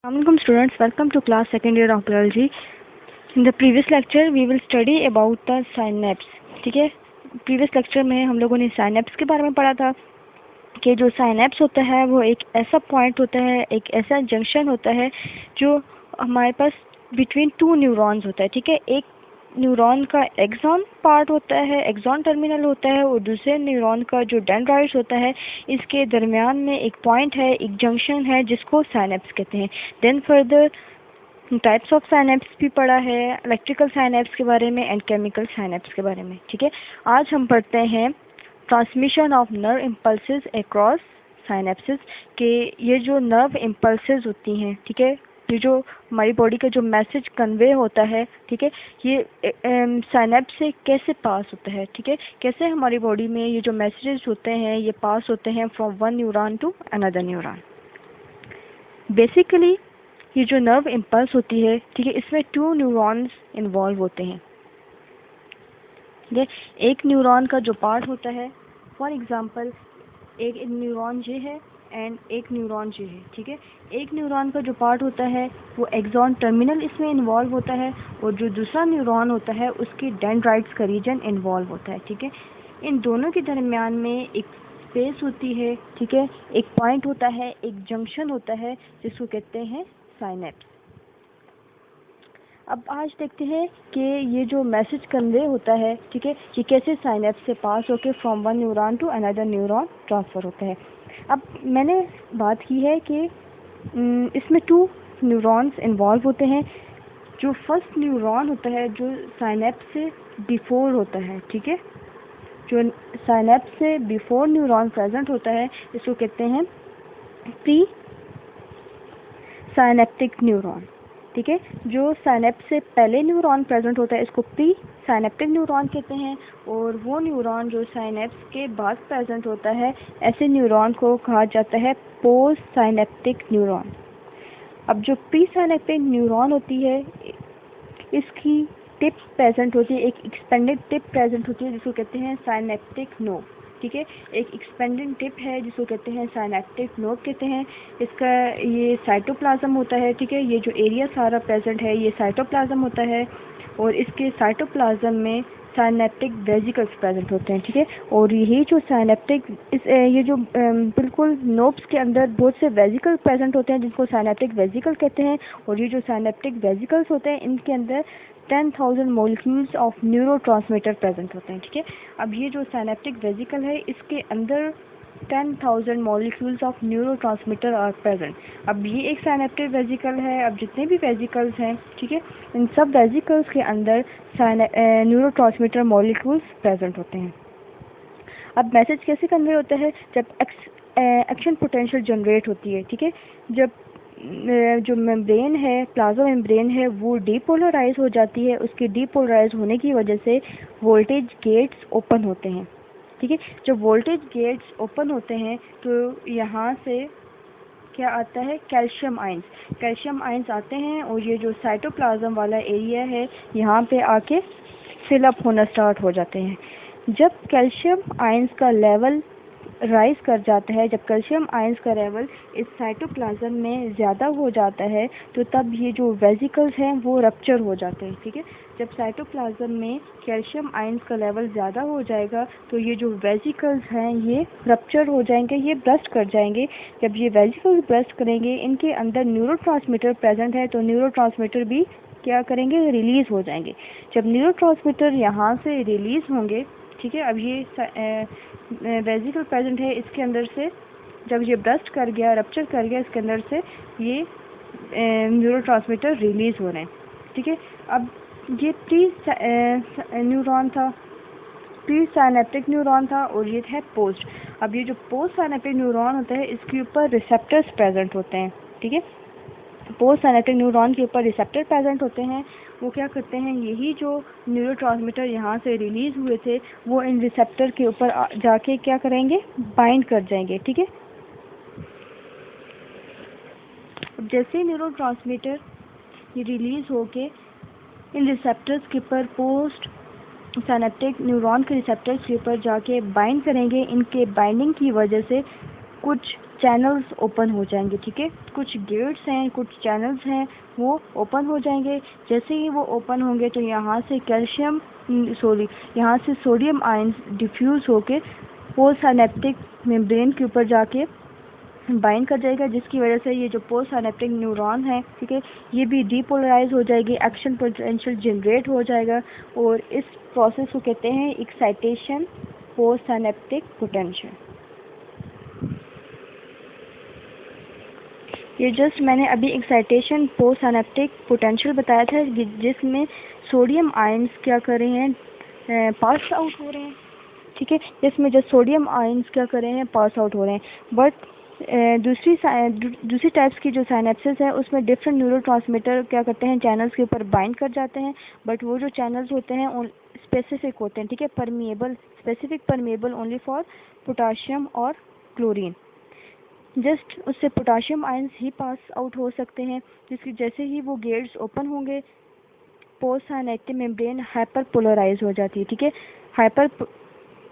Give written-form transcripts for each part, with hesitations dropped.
Assalamualaikum students, welcome to class second year of biology. In the previous lecture we will study about the synapse. ठीक है, previous lecture में हम लोगों ने synapse के बारे में पढ़ा था कि जो साइनेप्स होता है वो एक ऐसा पॉइंट होता है, एक ऐसा जंक्शन होता है जो हमारे पास बिटवीन टू न्यूरॉन्स होता है. ठीक है, एक न्यूरॉन का एक्सॉन पार्ट होता है, एक्सॉन टर्मिनल होता है, और दूसरे न्यूरॉन का जो डेंड्राइट्स होता है, इसके दरमियान में एक पॉइंट है, एक जंक्शन है जिसको साइनेप्स कहते हैं. Then further types of synapse भी पढ़ा है, इलेक्ट्रिकल साइनेप्स के बारे में एंड केमिकल साइनेप्स के बारे में. ठीक है, आज हम पढ़ते हैं transmission of nerve impulses across synapses के ये जो नर्व इम्पल्सेस होती हैं, ठीक है, ये जो हमारी बॉडी का जो मैसेज कन्वे होता है, ठीक है, ये साइनेप्स से कैसे पास होता है. ठीक है, कैसे हमारी बॉडी में ये जो मैसेजेस होते हैं ये पास होते हैं from one neuron to another neuron. Basically ये जो नर्व इम्पल्स होती है, ठीक है, इसमें टू न्यूरॉन्स इन्वॉल्व होते हैं. ठीक है, एक न्यूरॉन का जो पार्ट होता है, फॉर एग्जांपल एक न्यूरॉन ये है एंड एक न्यूरॉन ये है. ठीक है, एक न्यूरॉन का जो पार्ट होता है वो एक्सॉन टर्मिनल इसमें इन्वॉल्व होता है, और जो दूसरा न्यूरॉन होता है उसकी डेंड्राइट्स का रीजन इन्वॉल्व होता है. ठीक है, इन दोनों के दरमियान में एक स्पेस होती है. ठीक है, एक पॉइंट होता है, एक जंक्शन होता है जिसको कहते हैं साइनेप्स. अब आज देखते हैं कि ये जो मैसेज कन्वे होता है, ठीक है, ये कैसे साइनेप्स से पास होकर from one neuron to another neuron transfer होता है. अब मैंने बात की है कि इसमें टू न्यूरॉन्स इन्वॉल्व होते हैं. जो फर्स्ट न्यूरॉन होता है जो साइनेप्स से बिफोर होता है, ठीक है, जो साइनेप्स से बिफोर न्यूरॉन प्रेजेंट होता है इसको कहते हैं प्री साइनेप्टिक न्यूरॉन. ठीक है, जो साइनेप्स से पहले न्यूरॉन प्रेजेंट होता है इसको प्री साइनेप्टिक न्यूरॉन कहते हैं, और वो न्यूरॉन जो साइनेप्स के बाद प्रेजेंट होता है ऐसे न्यूरॉन को कहा जाता है पोस्ट साइनेप्टिक न्यूरॉन. अब जो प्री साइनेप्टिक न्यूरॉन होती है इसकी टिप प्रेजेंट होती है, एक एक्सपेंडेड टिप प्रेजेंट होती है जिसको कहते हैं साइनेप्टिक नोब. ठीक है, एक एक्सपेंडेड टिप है जिसको कहते हैं साइनेप्टिक नोब कहते हैं. इसका ये साइटोप्लाज्म होता है. ठीक है, ये जो एरिया सारा प्रेजेंट है ये साइटोप्लाज्म होता है, और इसके साइटोप्लाज्म में साइनेप्टिक वेसिकल्स प्रेजेंट होते हैं. ठीक है, और यही जो साइनेप्टिक ये जो बिल्कुल नोब्स के अंदर बहुत से वेसिकल प्रेजेंट होते हैं जिनको साइनेप्टिक वेसिकल कहते हैं, और ये जो साइनेप्टिक वेसिकल्स होते हैं इनके अंदर 10,000 मॉलिक्यूल्स ऑफ न्यूरोट्रांसमीटर प्रेजेंट होते हैं. ठीक है, अब ये जो साइनेप्टिक वेसिकल है इसके अंदर 10,000 molecules of neurotransmitter are present. अब ये एक साइनेप्टिक वेसिकल है. अब जितने भी वेसिकल्स हैं, ठीक है, इन सब वेसिकल्स के अंदर न्यूरोट्रांसमीटर मॉलिक्यूल्स प्रेजेंट होते हैं. अब मैसेज कैसे कन्वे होता है, जब एक्शन पोटेंशियल जनरेट होती है. ठीक है, जब जो मेम्ब्रेन है, प्लाज्मा मेम्ब्रेन है, वो डीपोलराइज हो जाती है. उसके डीपोलराइज होने की वजह से वोल्टेज गेट्स ओपन होते हैं. ठीक है, जब वोल्टेज गेट्स ओपन होते हैं तो यहाँ से क्या आता है, कैल्शियम आयंस. कैल्शियम आयंस आते हैं और ये जो साइटोप्लाज्म वाला एरिया है यहाँ पे आके फिलअप होना स्टार्ट हो जाते हैं. जब कैल्शियम आयंस का लेवल राइज कर जाता है, जब कैल्शियम आयंस का लेवल इस साइटोप्लाज्म में ज़्यादा हो जाता है तो तब ये जो वेसिकल्स हैं वो रप्चर हो जाते हैं. ठीक है, जब साइटोप्लाज्म में कैल्शियम आयंस का लेवल ज़्यादा हो जाएगा तो ये जो वेसिकल्स हैं ये रप्चर हो जाएंगे, ये ब्रस्ट कर जाएंगे. जब ये वेसिकल्स ब्रस्ट करेंगे, इनके अंदर न्यूरोट्रांसमीटर प्रेजेंट है तो न्यूरोट्रांसमीटर भी क्या करेंगे, रिलीज़ हो जाएंगे. जब न्यूरोट्रांसमीटर यहाँ से रिलीज़ होंगे, ठीक है, अब ये वेसिकल प्रेजेंट है इसके अंदर से, जब ये ब्रस्ट कर गया, रप्चर कर गया, इसके अंदर से ये न्यूरोट्रांसमीटर रिलीज़ हो रहे हैं. ठीक है, अब ये प्री न्यूरॉन था, प्री साइनेप्टिक न्यूरॉन था, और ये है पोस्ट. अब ये जो पोस्ट साइनेप्टिक न्यूरॉन होता है इसके ऊपर रिसेप्टर्स प्रेजेंट होते हैं. ठीक है, पोस्ट साइनेप्टिक न्यूरॉन के ऊपर रिसेप्टर प्रेजेंट होते हैं. वो क्या करते हैं, यही जो न्यूरोट्रांसमीटर यहाँ से रिलीज़ हुए थे वो इन रिसेप्टर के ऊपर जाके क्या करेंगे, बाइंड कर जाएंगे. ठीक है, अब जैसे न्यूरोट्रांसमीटर ये रिलीज़ होके इन रिसेप्टर्स के ऊपर पोस्ट साइनेप्टिक न्यूरॉन के रिसेप्टर्स के ऊपर जाके बाइंड करेंगे, इनके बाइंडिंग की वजह से कुछ चैनल्स ओपन हो जाएंगे, ठीक है, कुछ गेट्स हैं, कुछ चैनल्स हैं, वो ओपन हो जाएंगे। जैसे ही वो ओपन होंगे तो यहाँ से यहाँ से सोडियम आयंस डिफ्यूज़ होके पोस्ट सिनेप्टिक मेम्ब्रेन के ऊपर जाके बाइंड कर जाएगा, जिसकी वजह से ये जो पोस्ट सिनेप्टिक न्यूरॉन है, ठीक है, ये भी डीपोलराइज हो जाएगी, एक्शन पोटेंशियल जनरेट हो जाएगा, और इस प्रोसेस को कहते हैं एक्साइटेशन पोस्ट सिनेप्टिक पोटेंशियल। ये जस्ट मैंने अभी एक्साइटेशन पोस्ट सिनेप्टिक पोटेंशियल बताया था, जिसमें सोडियम आयंस क्या कर रहे हैं, पास आउट हो रहे हैं, ठीक है, जिसमें जो सोडियम आयंस क्या कर रहे हैं, पास आउट हो रहे हैं। बट दूसरी टाइप्स की जो साइनेप्सिस है उसमें डिफरेंट न्यूरोट्रांसमीटर क्या करते हैं, चैनल्स के ऊपर बाइंड कर जाते हैं, बट वो जो चैनल्स होते हैं स्पेसिफिक होते हैं, ठीक है, permeable, specific permeable only for potassium और क्लोरीन। जस्ट उससे पोटाशियम आयंस ही पास आउट हो सकते हैं, जिसकी जैसे ही वो गेट्स ओपन होंगे postsynaptic membrane hyperpolarise हो जाती है, ठीक है। Hyper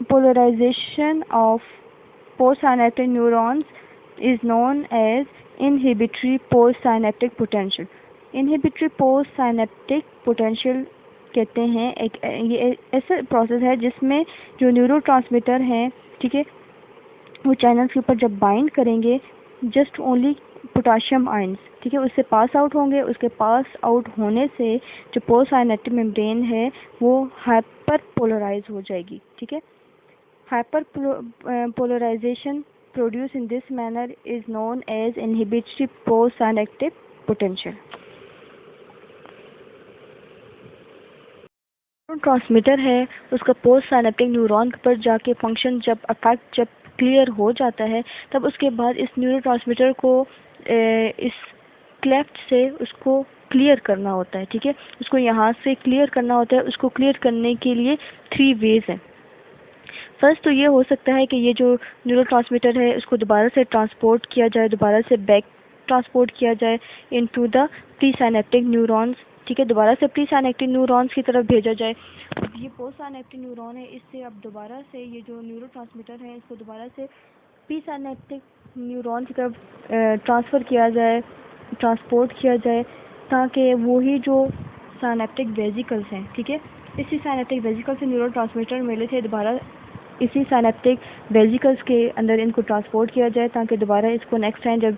polarisation of postsynaptic neurons is known as inhibitory postsynaptic potential. Inhibitory postsynaptic potential कहते हैं ये ऐसा प्रोसेस है जिसमें जो न्यूरोट्रांसमीटर हैं, ठीक है, वो चैनल्स के ऊपर जब बाइंड करेंगे जस्ट ओनली पोटाशियम आयंस, ठीक है, उससे पास आउट होंगे। उसके पास आउट होने से जो पोस्ट सिनेप्टिक मेम्ब्रेन है वो हाइपर पोलराइज हो जाएगी, ठीक है। Hyperpolarisation produce in this manner is known as inhibitory postsynaptic potential. Transmitter है उसका पोस्ट सिनेप्टिक न्यूरॉन पर जाके फंक्शन जब क्लियर हो जाता है, तब उसके बाद इस न्यूरोट्रांसमीटर को इस क्लेफ्ट से उसको क्लियर करना होता है, ठीक है, उसको यहाँ से क्लियर करना होता है। उसको क्लियर करने के लिए 3 वेज हैं। फर्स्ट तो ये हो सकता है कि ये जो न्यूरोट्रांसमीटर है उसको दोबारा से ट्रांसपोर्ट किया जाए, दोबारा से बैक ट्रांसपोर्ट किया जाए into the pre synaptic neurons, ठीक है, दोबारा से प्री सिनेप्टिक न्यूरॉन्स की तरफ भेजा जाए। अब ये पोस्ट सिनेप्टिक न्यूरॉन है, इससे अब दोबारा से ये जो न्यूरोट्रांसमीटर है इसको दोबारा से प्री सिनेप्टिक न्यूरॉन की तरफ ट्रांसफ़र किया जाए, ट्रांसपोर्ट किया जाए, ताकि वही जो सिनेप्टिक वेसिकल्स हैं, ठीक है, इसी सिनेप्टिक वेसिकल से न्यूरोट्रांसमीटर मिले थे, दोबारा इसी सिनेप्टिक वेसिकल्स के अंदर इनको ट्रांसपोर्ट किया जाए, ताकि दोबारा इसको नेक्स्ट टाइम जब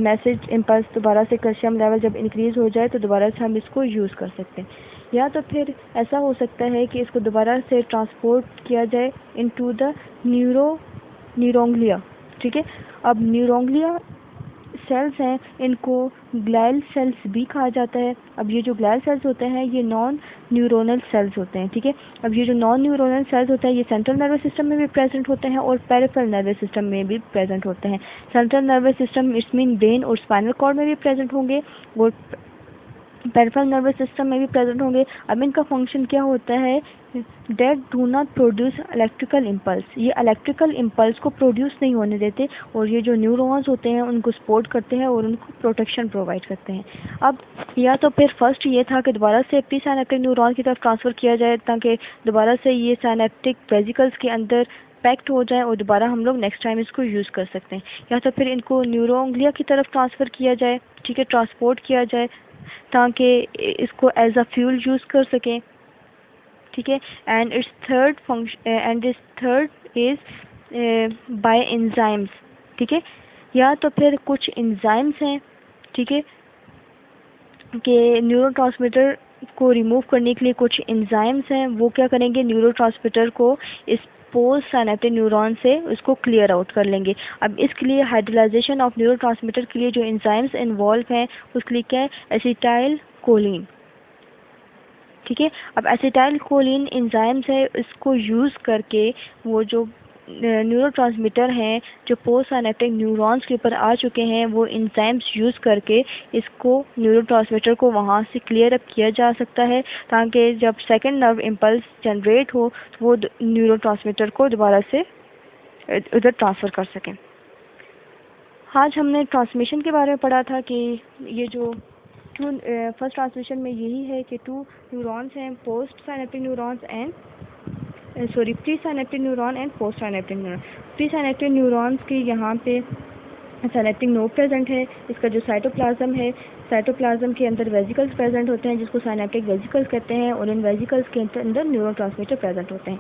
मैसेज इम्पल्स दोबारा से कैल्शियम लेवल जब इंक्रीज़ हो जाए तो दोबारा से हम इसको यूज़ कर सकते हैं। या तो फिर ऐसा हो सकता है कि इसको दोबारा से ट्रांसपोर्ट किया जाए इनटू द न्यूरोंग्लिया, ठीक है। अब न्यूरोंग्लिया सेल्स हैं, इनको ग्लाइल सेल्स भी कहा जाता है। अब ये जो ग्लाइल सेल्स होते हैं ये नॉन न्यूरोनल सेल्स होते हैं, ठीक है। अब ये जो नॉन न्यूरोनल सेल्स होते हैं ये सेंट्रल नर्वस सिस्टम में भी प्रेजेंट होते हैं और पेरिफेरल नर्वस सिस्टम में भी प्रेजेंट होते हैं। Central nervous system it's mean brain और स्पाइनल कॉर्ड में भी प्रेजेंट होंगे और पेरिफेरल नर्वस सिस्टम में भी प्रेजेंट होंगे। अब इनका फंक्शन क्या होता है, that do not produce electrical impulse, ये इलेक्ट्रिकल इम्पल्स को प्रोड्यूस नहीं होने देते और ये जो न्यूरॉन्स होते हैं उनको सपोर्ट करते हैं और उनको प्रोटेक्शन प्रोवाइड करते हैं। अब या तो फिर फर्स्ट ये था कि दोबारा से प्री सिनेप्टिक न्यूरॉन की तरफ ट्रांसफ़र किया जाए ताकि दोबारा से ये सिनेप्टिक वेसिकल्स के अंदर पैक्ट हो जाए और दोबारा हम लोग नेक्स्ट टाइम इसको यूज़ कर सकते हैं। या तो फिर इनको न्यूरोंग्लिया की तरफ ट्रांसफ़र किया जाए, ठीक है, ट्रांसपोर्ट किया जाए ताकि इसको एज अ फ्यूल यूज़ कर सकें, ठीक है। And it's third function and this third is by enzymes, ठीक है। या तो फिर कुछ एंजाइम्स हैं, ठीक है, कि न्यूरोट्रांसमीटर को रिमूव करने के लिए कुछ एंजाइम्स हैं, वो क्या करेंगे, न्यूरोट्रांसमीटर को इस पोस्ट सिनेप्टिक न्यूरॉन से उसको क्लियर आउट कर लेंगे। अब इसके लिए हाइड्रोलाइजेशन ऑफ न्यूरोट्रांसमीटर के लिए जो एंजाइम्स इन्वॉल्व हैं उसके लिए क्या है, एसिटाइल कोलिन, ठीक है। अब एसिटाइल कोलिन एंजाइम्स है, इसको यूज़ करके वो जो न्यूरोट्रांसमीटर हैं जो पोस्ट सिनेप्टिक न्यूरॉन्स के ऊपर आ चुके हैं वो एंजाइम्स यूज़ करके इसको न्यूरोट्रांसमीटर को वहाँ से क्लियर अप किया जा सकता है ताकि जब सेकंड नर्व इम्पल्स जनरेट हो तो वो न्यूरोट्रांसमीटर को दोबारा से उधर ट्रांसफ़र कर सकें। आज हमने ट्रांसमिशन के बारे में पढ़ा था कि ये जो फर्स्ट ट्रांसमिशन में यही है कि 2 न्यूरॉन्स हैं, post synaptic neurons and pre synaptic neuron and post synaptic neuron. Pre synaptic neurons के यहाँ पे साइनेप्टिक नोड प्रेजेंट है। इसका जो साइटोप्लाज्म है, साइटोप्लाज्म के अंदर वेसिकल्स प्रेजेंट होते हैं जिसको साइनेप्टिक वेसिकल्स कहते हैं, और इन वेसिकल्स के अंदर न्यूरोट्रांसमीटर प्रेजेंट होते हैं।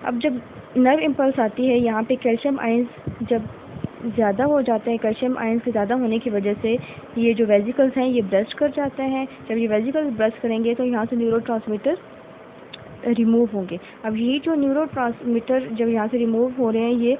अब जब नर्व इम्पल्स आती है, यहाँ पे कैल्शियम आयंस जब ज़्यादा हो जाते हैं, कैल्शियम आयंस के ज़्यादा होने की वजह से ये जो वेसिकल्स हैं ये ब्रस्ट कर जाते हैं। जब ये वेसिकल्स ब्रस्ट करेंगे तो यहाँ से न्यूरोट्रांसमीटर रिमूव होंगे। अब यही जो न्यूरोट्रांसमीटर जब यहाँ से रिमूव हो रहे हैं, ये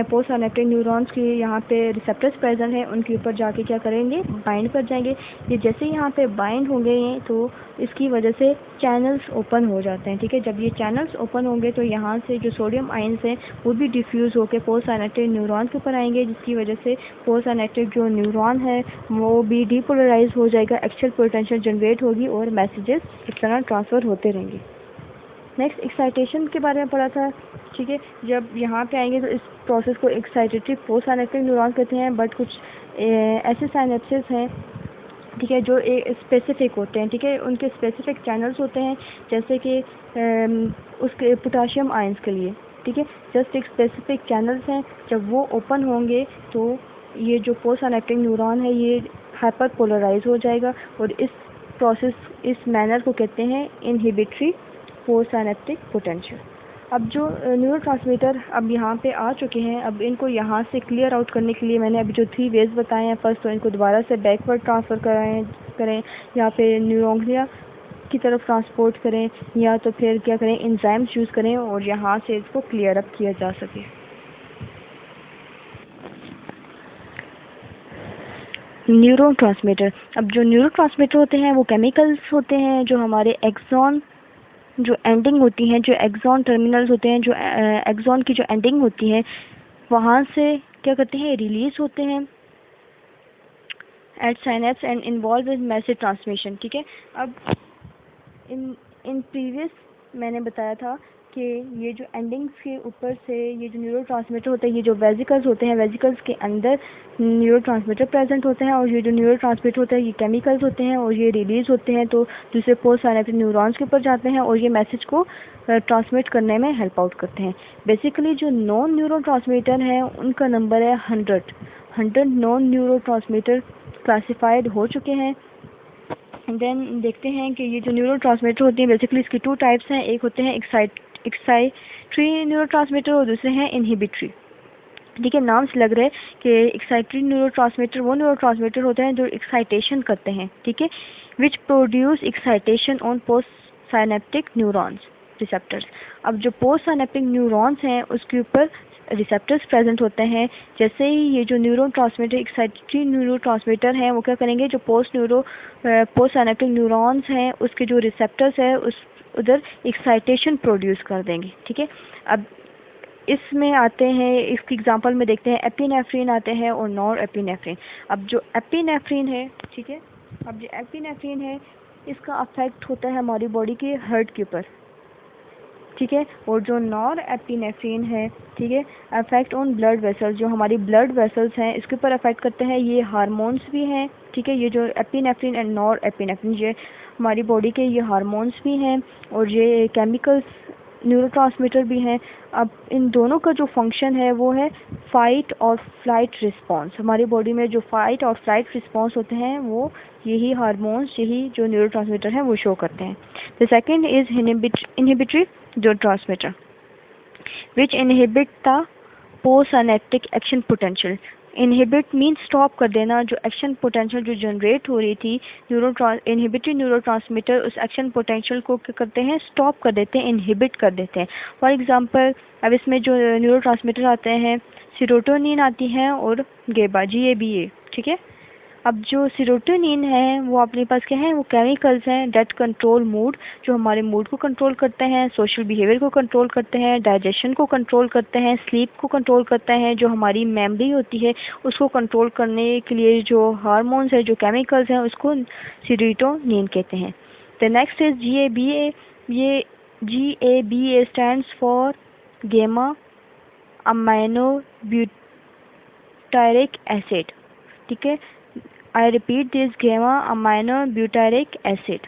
पोस्ट साइनेप्टिक न्यूरॉन्स के यहाँ पे रिसेप्टर्स प्रेजेंट हैं, उनके ऊपर जाके क्या करेंगे, बाइंड कर जाएंगे। ये जैसे यहाँ पे बाइंड होंगे तो इसकी वजह से चैनल्स ओपन हो जाते हैं। ठीक है, जब ये चैनल्स ओपन होंगे तो यहाँ से जो सोडियम आयंस हैं वो भी डिफ्यूज़ होकर पोस्ट साइनेप्टिक न्यूरॉन के ऊपर आएंगे, जिसकी वजह से पोस्ट साइनेप्टिक जो न्यूरॉन है वो भी डीपोलराइज हो जाएगा, एक्सियल पोटेंशियल जनरेट होगी और मैसेजेस इस तरह ट्रांसफ़र होते रहेंगे। नेक्स्ट एक्साइटेशन के बारे में पढ़ा था। ठीक है, जब यहाँ पे आएंगे तो इस प्रोसेस को एक्साइटेटरी पोस्ट साइनेप्टिक न्यूरॉन कहते हैं, बट कुछ ऐसे साइनेप्सिस हैं, ठीक है, जो स्पेसिफिक होते हैं। ठीक है, उनके स्पेसिफिक चैनल्स होते हैं, जैसे कि उसके पोटाशियम आयंस के लिए। ठीक है, जस्ट एक स्पेसिफिक चैनल्स हैं, जब वो ओपन होंगे तो ये जो पोस्ट साइनेप्टिक न्यूरॉन है ये हाइपर पोलराइज हो जाएगा, और इस प्रोसेस, इस मैनर को कहते हैं इनहिबिटरी पोस्ट साइनेप्टिक पोटेंशियल। अब जो न्यूरोट्रांसमीटर अब यहाँ पे आ चुके हैं, अब इनको यहाँ से क्लियर आउट करने के लिए मैंने अभी जो 3 वेज बताए हैं, फर्स्ट तो इनको दोबारा से बैकवर्ड ट्रांसफ़र करें, या फिर न्यूरोग्लिया की तरफ ट्रांसपोर्ट करें, या तो फिर क्या करें, एंजाइम्स यूज़ करें और यहाँ से इसको क्लियर अप किया जा सके। न्यूरोट्रांसमीटर, अब जो न्यूरोट्रांसमीटर होते हैं वो केमिकल्स होते हैं जो हमारे एक्सॉन जो एंडिंग होती हैं, जो एक्सॉन टर्मिनल्स होते हैं, जो एक्सॉन की जो एंडिंग होती है वहाँ से क्या करते हैं, रिलीज होते हैं at synapse and involve in message transmission. ठीक है, अब इन प्रीवियस मैंने बताया था कि ये जो एंडिंग्स के ऊपर से ये जो न्यूरोट्रांसमीटर होते हैं, ये जो वेसिकल्स होते हैं, वेसिकल्स के अंदर न्यूरोट्रांसमीटर प्रेजेंट होते हैं, और ये जो न्यूरोट्रांसमीटर होते हैं ये केमिकल्स होते हैं, और ये रिलीज होते हैं तो दूसरे पोस्ट साइनेप्टिक न्यूरॉन्स के ऊपर जाते हैं और ये मैसेज को ट्रांसमिट करने में हेल्प आउट करते हैं। बेसिकली जो नॉन न्यूरोट्रांसमीटर हैं उनका नंबर है 100 नॉन न्यूरोट्रांसमीटर क्लासिफाइड हो चुके हैं। देन देखते हैं कि ये जो न्यूरोट्रांसमीटर होती हैं बेसिकली इसकी 2 टाइप्स हैं, एक होते हैं एक्साइटरी न्यूरोट्रांसमीटर और दूसरे हैं इनहिबिटरी। ठीक है, नाम से लग रहा है कि एक्साइटरी न्यूरोट्रांसमीटर वो न्यूरोट्रांसमीटर होते हैं जो एक्साइटेशन करते हैं। ठीक है, which produce excitation on post synaptic neurons receptors. अब जो पोस्ट साइनेप्टिक न्यूरॉन्स हैं उसके ऊपर रिसेप्टर्स प्रेजेंट होते हैं। जैसे ही ये जो न्यूरोट्रांसमीटर एक्साइटरी न्यूरोट्रांसमीटर हैं वो क्या करेंगे, जो पोस्ट साइनेप्टिक न्यूरॉन्स हैं उसके जो रिसेप्टर्स है उस उधर एक्साइटेशन प्रोड्यूस कर देंगे। ठीक है, अब इसमें आते हैं, इसकी एग्जांपल में देखते हैं, एपिनेफ्रिन आते हैं और नॉर एपिनेफ्रिन। अब जो एपिनेफ्रिन है, ठीक है, अब जो एपिनेफ्रिन है इसका अफेक्ट होता है हमारी बॉडी के हार्ट के ऊपर। ठीक है, और जो नॉर एपिनेफ्रिन है, ठीक है, अफेक्ट ऑन ब्लड वेसल्स, जो हमारी ब्लड वेसल्स हैं इसके ऊपर अफेक्ट करते हैं। ये हार्मोन्स भी हैं। ठीक है, ये जो एपिनेफ्रिन एंड नॉर एपिनेफ्रिन ये हमारी बॉडी के ये हार्मोन्स भी हैं और ये केमिकल्स न्यूरोट्रांसमीटर भी हैं। अब इन दोनों का जो फंक्शन है वो है फाइट और फ्लाइट रिस्पॉन्स। हमारी बॉडी में जो फाइट और फ्लाइट रिस्पॉन्स होते हैं वो यही हार्मोन्स, यही जो न्यूरोट्रांसमीटर हैं वो शो करते हैं। The second is inhibitory neurotransmitter which inhibit the postsynaptic action potential। Inhibit mean stop कर देना, जो एक्शन पोटेंशियल जो जनरेट हो रही थी इनहिबिटरी न्यूरोट्रांसमीटर उस एक्शन पोटेंशियल को क्या करते हैं, स्टॉप कर देते हैं, इनहिबिट कर देते हैं। फॉर एग्जांपल अब इसमें जो न्यूरोट्रांसमीटर आते हैं सीरोटोनिन आती हैं और गेबा GABA। ठीक है, अब जो सीरोटोनिन है वो अपने पास क्या है, वो केमिकल्स हैं डेट कंट्रोल मूड, जो हमारे मूड को कंट्रोल करते हैं, सोशल बिहेवियर को कंट्रोल करते हैं, डाइजेशन को कंट्रोल करते हैं, स्लीप को कंट्रोल करते हैं, जो हमारी मेमोरी होती है उसको कंट्रोल करने के लिए जो हार्मोन्स है, जो केमिकल्स हैं उसको सीरोटोनिन कहते हैं। The next is GABA। ये GABA स्टैंड्स फॉर गेमा अमाइनो ब्यूटारिक एसिड। ठीक है, I repeat this, gamma amino butyric acid।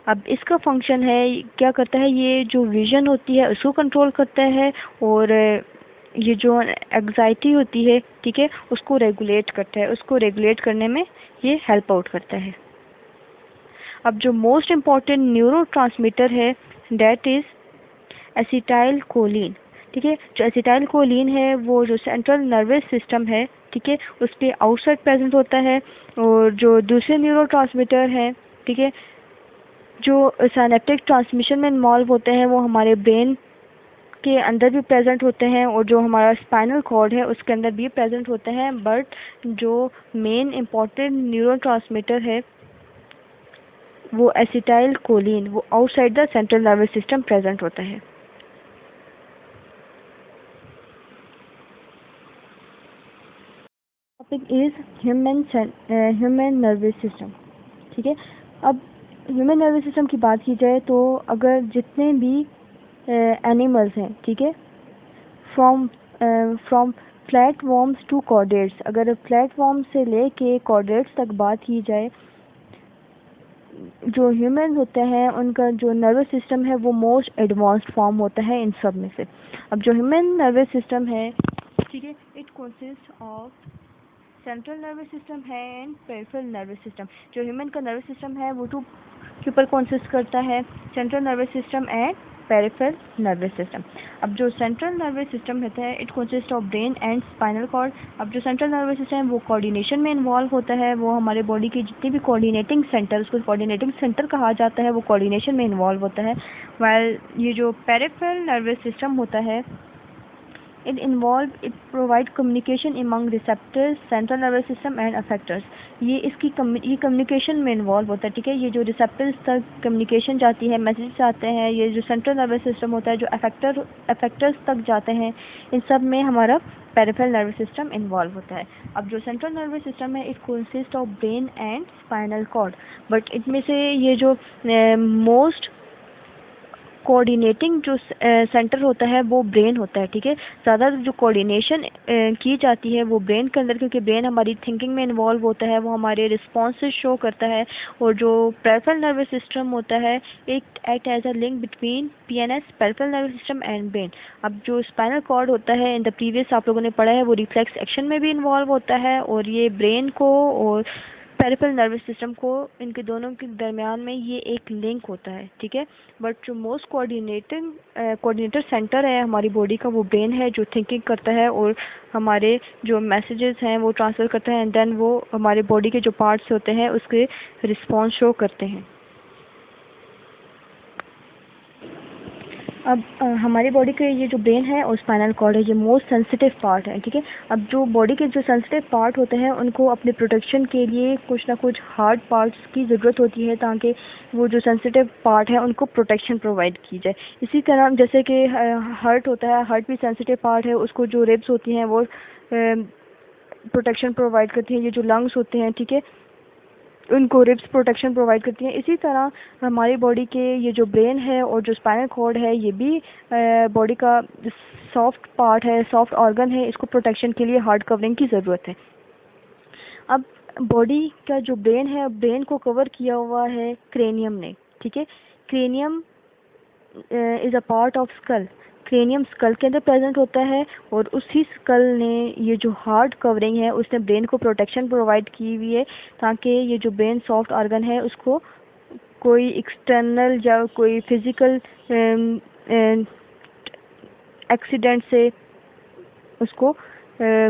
अब इसका फंक्शन है, क्या करता है, ये जो विज़न होती है उसको कंट्रोल करता है, और ये जो एंग्जाइटी होती है, ठीक है, उसको रेगुलेट करता है, उसको रेगुलेट करने में ये हेल्प आउट करता है। अब जो मोस्ट इम्पॉर्टेंट न्यूरोट्रांसमीटर है दैट इज़ एसिटाइल कोलिन, ठीक है। जो एसिटाइल कोलिन है वो जो सेंट्रल नर्वस सिस्टम है, ठीक है, उसके आउटसाइड प्रेजेंट होता है। और जो दूसरे न्यूरोट्रांसमीटर हैं, ठीक है, जो सिनेप्टिक ट्रांसमिशन में इन्वॉल्व होते हैं वो हमारे ब्रेन के अंदर भी प्रेजेंट होते हैं, और जो हमारा स्पाइनल कॉर्ड है उसके अंदर भी प्रेजेंट होते हैं। बट जो मेन इम्पॉर्टेंट न्यूरोट्रांसमीटर है वो एसिटाइल कोलिन, वो outside the central nervous system present होता है। Topic is human nervous system, ठीक है। अब ह्यूमन नर्वस सिस्टम की बात की जाए तो अगर जितने भी एनिमल्स हैं, ठीक है, from from flatworms to chordates, अगर फ्लैटवर्म से लेके कॉर्डेट्स तक बात की जाए, जो ह्यूमन होते हैं उनका जो नर्वस सिस्टम है वो मोस्ट एडवांस्ड फॉर्म होता है इन सब में से। अब जो ह्यूमन नर्वस सिस्टम है, ठीक है, it consist of central nervous system है एंड पेरिफेरल नर्वस सिस्टम। जो ह्यूमन का नर्वस सिस्टम है वो टू के ऊपर कंसिस्ट करता है, central nervous system and peripheral nervous system. अब जो सेंट्रल नर्वस सिस्टम होता है it consist of brain and spinal cord. अब जो सेंट्रल नर्वस सिस्टम है वो कोऑर्डिनेशन में इन्वॉल्व होता है, वो हमारे बॉडी की जितनी भी कोऑर्डिनेटिंग सेंटर, उसको कोऑर्डिनेटिंग सेंटर कहा जाता है, वो कोऑर्डिनेशन में इन्वॉल्व होता है। वाइल ये जो पेरिफेरल नर्वस सिस्टम होता है it provide communication among receptors, central nervous system and effectors। ये कम्युनिकेशन में इन्वॉल्व होता है, ठीक है। ये जो रिसेप्टर्स तक कम्युनिकेशन जाती है, मैसेज आते हैं, ये जो सेंट्रल नर्वस सिस्टम होता है जो अफेक्टर्स तक जाते हैं, इन सब में हमारा पेरिफेरल नर्वस सिस्टम इन्वॉल्व होता है। अब जो सेंट्रल नर्वस सिस्टम है it consist of brain and spinal cord, but इनमें से ये जो मोस्ट कोऑर्डिनेटिंग जो सेंटर होता है वो ब्रेन होता है, ठीक है। ज़्यादा जो कोऑर्डिनेशन की जाती है वो ब्रेन के अंदर, क्योंकि ब्रेन हमारी थिंकिंग में इन्वॉल्व होता है, वो हमारे रिस्पॉन्सेज शो करता है। और जो पेरिफेरल नर्वस सिस्टम होता है it act as a link between PNS, peripheral nervous system and brain. अब जो स्पाइनल कॉर्ड होता है इन द प्रीवियस आप लोगों ने पढ़ा है वो रिफ्लेक्स एक्शन में भी इन्वॉल्व होता है, और ये ब्रेन को और पेरिफेरल नर्वस सिस्टम को, इनके दोनों के दरमियान में ये एक लिंक होता है, ठीक है। बट जो मोस्ट कोऑर्डिनेटर सेंटर है हमारी बॉडी का वो ब्रेन है, जो थिंकिंग करता है और हमारे जो मैसेजेस हैं वो ट्रांसफ़र करता है, एंड देन वो हमारे बॉडी के जो पार्ट्स होते हैं उसके रिस्पॉन्स शो करते हैं। अब हमारी बॉडी के ये जो ब्रेन है और स्पाइनल कॉर्ड है ये मोस्ट सेंसिटिव पार्ट है, ठीक है। अब जो बॉडी के जो सेंसिटिव पार्ट होते हैं उनको अपने प्रोटेक्शन के लिए कुछ ना कुछ हार्ड पार्ट्स की ज़रूरत होती है, ताकि वो जो सेंसिटिव पार्ट है उनको प्रोटेक्शन प्रोवाइड की जाए। इसी तरह जैसे कि हार्ट होता है, हार्ट भी सेंसिटिव पार्ट है, उसको जो रिब्स होती हैं वो प्रोटेक्शन प्रोवाइड करती हैं। ये जो लंग्स होते हैं, ठीक है, उनको रिब्स प्रोटेक्शन प्रोवाइड करती हैं। इसी तरह हमारी बॉडी के ये जो ब्रेन है और जो स्पाइनल कॉर्ड है ये भी बॉडी का सॉफ्ट पार्ट है, सॉफ्ट ऑर्गन है, इसको प्रोटेक्शन के लिए हार्ड कवरिंग की ज़रूरत है। अब बॉडी का जो ब्रेन है, ब्रेन को कवर किया हुआ है क्रेनियम ने, ठीक है। Cranium is a part of skull, cranium skull के अंदर प्रेजेंट होता है, और उसी स्कल ने ये जो हार्ड कवरिंग है उसने ब्रेन को प्रोटेक्शन प्रोवाइड की हुई है, ताकि ये जो ब्रेन सॉफ्ट ऑर्गन है उसको कोई एक्सटर्नल या कोई फिज़िकल एक्सीडेंट से उसको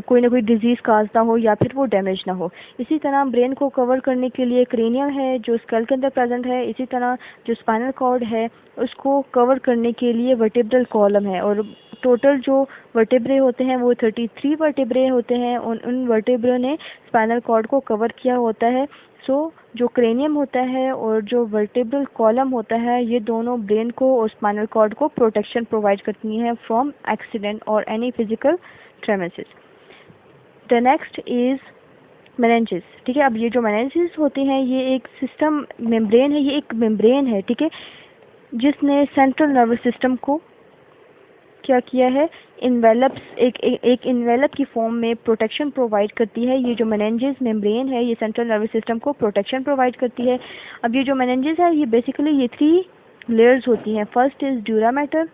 कोई ना कोई डिजीज़ काज ना हो या फिर वो डैमेज ना हो। इसी तरह ब्रेन को कवर करने के लिए क्रेनियम है जो स्कल के अंदर प्रेजेंट है। इसी तरह जो स्पाइनल कॉर्ड है उसको कवर करने के लिए वर्टिब्रल कॉलम है, और टोटल जो वर्टिब्रे होते हैं वो 33 वर्टिब्रे होते हैं। उन वर्टिब्रे ने स्पाइनल कॉर्ड को कवर किया होता है। जो क्रेनियम होता है और जो वर्टिब्रल कॉलम होता है ये दोनों ब्रेन को और स्पाइनल कॉर्ड को प्रोटेक्शन प्रोवाइड करती हैं फ्रॉम एक्सीडेंट और एनी फिजिकल ट्रेमेसिस। द नेक्स्ट इज मेनिंजेस, ठीक है। अब ये जो मेनिंजेस होते हैं ये एक सिस्टम मेम्ब्रेन है, ये एक मेम्ब्रेन है, ठीक है, जिसने सेंट्रल नर्वस सिस्टम को क्या किया है, इन्वेलप्स एक इन्वेलप की फॉर्म में प्रोटेक्शन प्रोवाइड करती है। ये जो मेनिंजेस मेम्ब्रेन है ये सेंट्रल नर्वस सिस्टम को प्रोटेक्शन प्रोवाइड करती है। अब ये जो मेनिंजेस है ये बेसिकली ये 3 लेयर्स होती हैं। First is dura mater,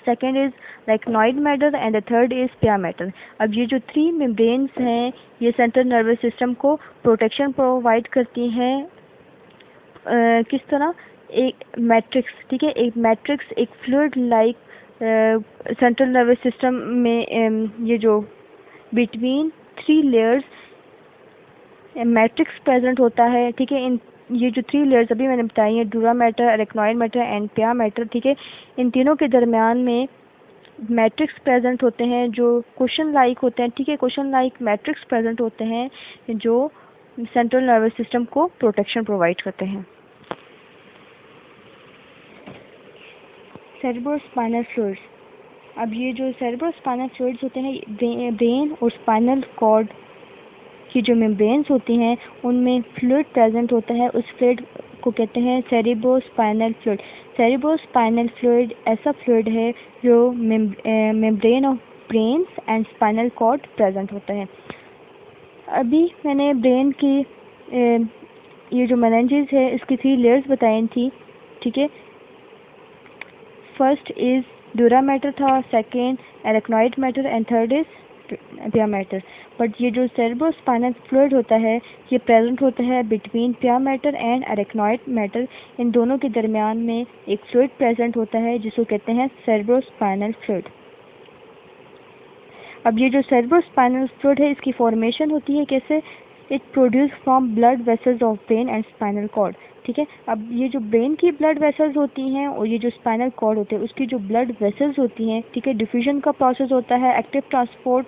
second is arachnoid matter and the third is पिया मैटर। अब ये जो 3 मेम्ब्रेन्स हैं ये सेंट्रल नर्वस सिस्टम को प्रोटेक्शन प्रोवाइड करती हैं। किस तरह, एक मैट्रिक्स, ठीक है, एक मैट्रिक्स एक fluid like central nervous system में ये जो बिटवीन 3 लेयर्स मैट्रिक्स प्रेजेंट होता है, ठीक है। इन ये जो 3 लेयर्स अभी मैंने बताई हैं, dura mater, arachnoid matter and पिया मैटर, ठीक है, इन तीनों के दरमियान में मैट्रिक्स प्रेजेंट होते हैं जो क्वेश्चन लाइक होते हैं, ठीक है। क्वेश्चन लाइक मैट्रिक्स प्रेजेंट होते हैं जो सेंट्रल नर्वस सिस्टम को प्रोटेक्शन प्रोवाइड करते हैं। Cerebrospinal fluids. अब ये जो सेरेब्रोस्पाइनल फ्लूइड्स होते हैं ब्रेन और स्पाइनल कॉर्ड की जो मेम्ब्रेन्स होती हैं उनमें फ्लूइड प्रेजेंट होता है। उस फ्लूइड को कहते हैं सेरेब्रोस्पाइनल फ्लूइड। सेरेब्रोस्पाइनल फ्लूइड ऐसा फ्लूइड है जो membrane of brains and spinal cord present होता है। अभी मैंने ब्रेन की ये जो मेनिंजेस है इसकी 3 लेयर्स बताई थी, ठीक है। फर्स्ट इज़ ड्यूरा मैटर था, second arachnoid matter and third is पिया मैटर। बट ये जो सेरेब्रोस्पाइनल फ्लूइड होता है ये प्रेजेंट होता है बिटवीन पिया मैटर एंड अरेक्नॉइड मैटर। इन दोनों के दरमियान में एक फ्लूइड प्रेजेंट होता है जिसको कहते हैं सेरेब्रोस्पाइनल फ्लूइड। अब ये जो सेरेब्रोस्पाइनल फ्लूइड है इसकी फॉर्मेशन होती है कैसे, it produce from blood vessels of brain and spinal cord, ठीक है। अब ये जो ब्रेन की ब्लड वेसल्स होती हैं और ये जो स्पाइनल कॉर्ड होते हैं उसकी जो ब्लड वेसल्स होती हैं, ठीक है, डिफ्यूजन का प्रोसेस होता है, एक्टिव ट्रांसपोर्ट,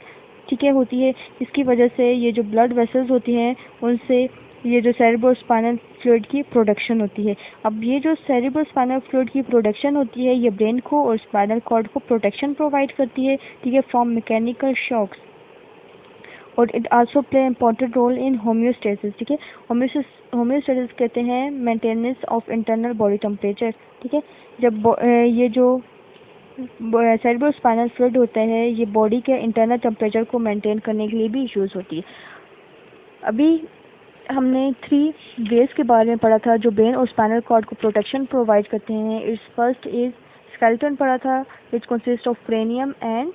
ठीक है, होती है। इसकी वजह से ये जो ब्लड वेसल्स होती हैं उनसे ये जो सेरेब्रोस्पाइनल फ्लूइड की प्रोडक्शन होती है। अब ये जो सेरेब्रोस्पाइनल फ्लूइड की प्रोडक्शन होती है ये ब्रेन को और स्पाइनल कॉर्ड को प्रोटेक्शन प्रोवाइड करती है, ठीक है, फ्रॉम मैकेनिकल शॉक्स। और it also play important role in homeostasis, ठीक है। होम्योस्टेसिस कहते हैं maintenance of internal body temperature, ठीक है। जब ये जो सेरेब्रोस्पाइनल फ्लूइड होता है ये बॉडी के इंटरनल टेम्परेचर को मेंटेन करने के लिए भी यूज़ होती है। अभी हमने 3 वेज के बारे में पढ़ा था जो ब्रेन और स्पाइनल कॉर्ड को प्रोटेक्शन प्रोवाइड करते हैं। इट्स फर्स्ट इज स्केलेटन पढ़ा था which consist of cranium and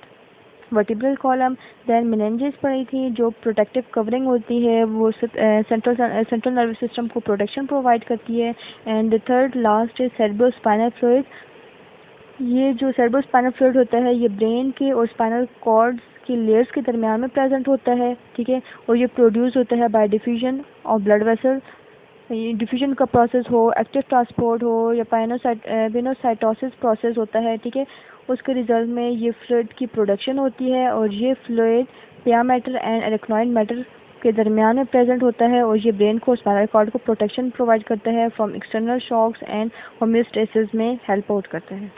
vertebral column. Then meninges पढ़ी थी जो प्रोटेक्टिव कवरिंग होती है वो सेंट्रल नर्वस सिस्टम को प्रोटेक्शन प्रोवाइड करती है। And the third last is cerebrospinal fluid. ये जो सेरेब्रोस्पाइनल फ्लूइड होता है ये ब्रेन के और स्पाइनल कॉर्ड्स की लेयर्स के दरमियान में प्रेजेंट होता है, ठीक है, और ये प्रोड्यूस होता है bye diffusion of blood vessel. ये डिफ्यूजन का प्रोसेस हो, एक्टिव ट्रांसपोर्ट हो या वेनोसाइटोसिस प्रोसेस होता है, ठीक है, उसके रिजल्ट में ये फ्लूइड की प्रोडक्शन होती है। और ये फ्लूइड पिया मैटर एंड अरेक्नॉइड मैटर के दरमियान में प्रेजेंट होता है और ये ब्रेन को स्पाइनल कॉर्ड को प्रोटेक्शन प्रोवाइड करता है from external shocks and homeostasis में हेल्प आउट करता है।